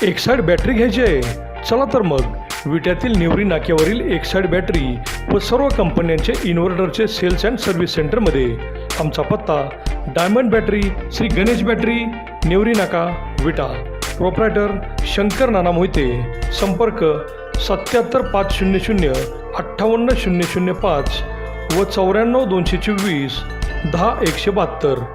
Exide battery घ्यायची आहे? चला तर मग विट्यातील नेवरी नाक्यावरील एक्साईड बॅटरी व सर्व कंपन्यांचे इन्व्हर्टरचे सेल्स अँड सर्व्हिस सेंटरमध्ये. आमचा पत्ता diamond battery, Shri Ganesh battery, Nevari Naka, Vita. Proprietor Shankar Nana Mohite. संपर्क 77 500 58 005 व 94 224 10 172.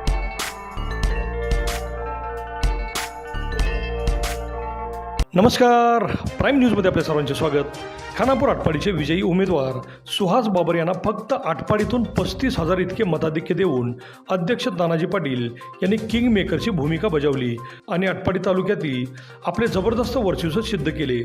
नमस्कार. प्राईम न्यूजमध्ये आपल्या सर्वांचे स्वागत. खानापूर आटपाडीचे विजयी उमेदवार सुहास बाबर यांना फक्त आटपाडीतून 35,000 इतके मताधिक्य देऊन अध्यक्ष तानाजी पाटील यांनी किंग मेकरची भूमिका बजावली आणि आटपाडी तालुक्यातील आपले जबरदस्त वर्चस्व सिद्ध केले.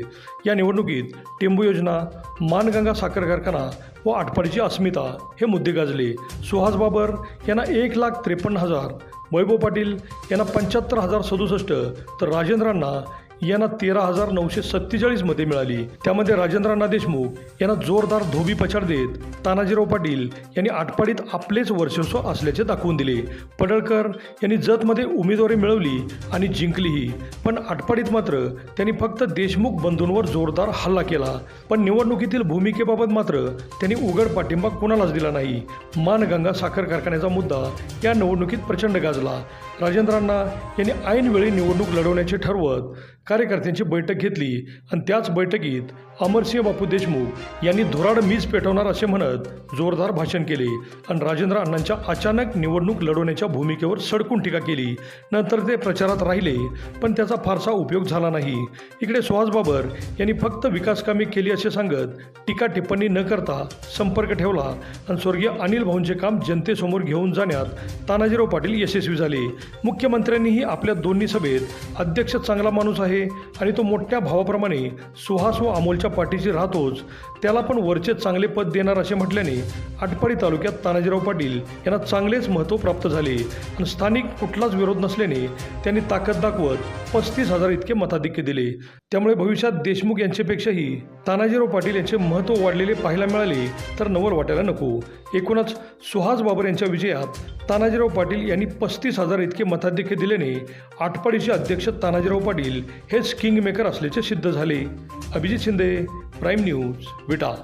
या निवडणुकीत टेंबू योजना, मानगंगा साखर कारखाना व आटपाडीची अस्मिता हे मुद्दे गाजले. सुहास बाबर यांना 1,53,000, वैभव पाटील यांना 75,067 तर राजेंद्रांना यांना 13,947 मते मिळाली. त्यामध्ये राजेंद्रांना देशमुख यांना जोरदार धोबी पछाड देत तानाजीराव पाटील यांनी आटपाडीत आपलेच वर्चस्व असल्याचे दाखवून दिले. पडळकर यांनी जतमध्ये उमेदवारी मिळवली आणि जिंकलीही, पण आटपाडीत मात्र त्यांनी फक्त देशमुख बंधूंवर जोरदार हल्ला केला. पण निवडणुकीतील भूमिकेबाबत मात्र त्यांनी उघड पाठिंबा कोणालाच दिला नाही. मानगंगा साखर कारखान्याचा मुद्दा या निवडणुकीत प्रचंड गाजला. राजेंद्रांना यांनी ऐनवेळी निवडणूक लढवण्याचे ठरवत कार्यकर्त्यांची बैठक घेतली आणि त्याच बैठकीत अमरसिंह बापू देशमुख यांनी धुराड मीच पेटवणार असे म्हणत जोरदार भाषण केले आणि राजेंद्र अण्णांच्या अचानक निवडणूक लढवण्याच्या भूमिकेवर सडकून टीका केली. नंतर ते प्रचारात राहिले, पण त्याचा फारसा उपयोग झाला नाही. इकडे सुहास बाबर यांनी फक्त विकासकामे केली असे सांगत टीका टिप्पणी न करता संपर्क ठेवला आणि स्वर्गीय अनिल भाऊंचे काम जनतेसमोर घेऊन जाण्यात तानाजीराव पाटील यशस्वी झाले. मुख्यमंत्र्यांनीही आपल्या दोन्ही सभेत अध्यक्ष चांगला माणूस आहे आणि तो मोठ्या भावाप्रमाणे सुहास व अमोलच्या पाठीशी राहतोच, त्याला पण वरचे चांगले पद देणार असे म्हटल्याने आटपाडी तालुक्यात तानाजीराव पाटील यांना चांगलेच महत्त्व प्राप्त झाले आणि स्थानिक कुठलाच विरोध नसल्याने त्यांनी ताकद दाखवत 35,000 इतके मताधिक्य दिले. त्यामुळे भविष्यात देशमुख यांच्यापेक्षाही तानाजीराव पाटील यांचे महत्त्व वाढलेले पाहायला मिळाले तर नवल वाटायला नको. एकूणच सुहास बाबर यांच्या विजयात तानाजीराव पाटील यांनी 35,000 इतके मताधिक्य दिल्याने आटपाडीचे अध्यक्ष तानाजीराव पाटील हेच किंग मेकर असल्याचे सिद्ध झाले. अभिजित शिंदे, प्राईम न्यूज, विटा.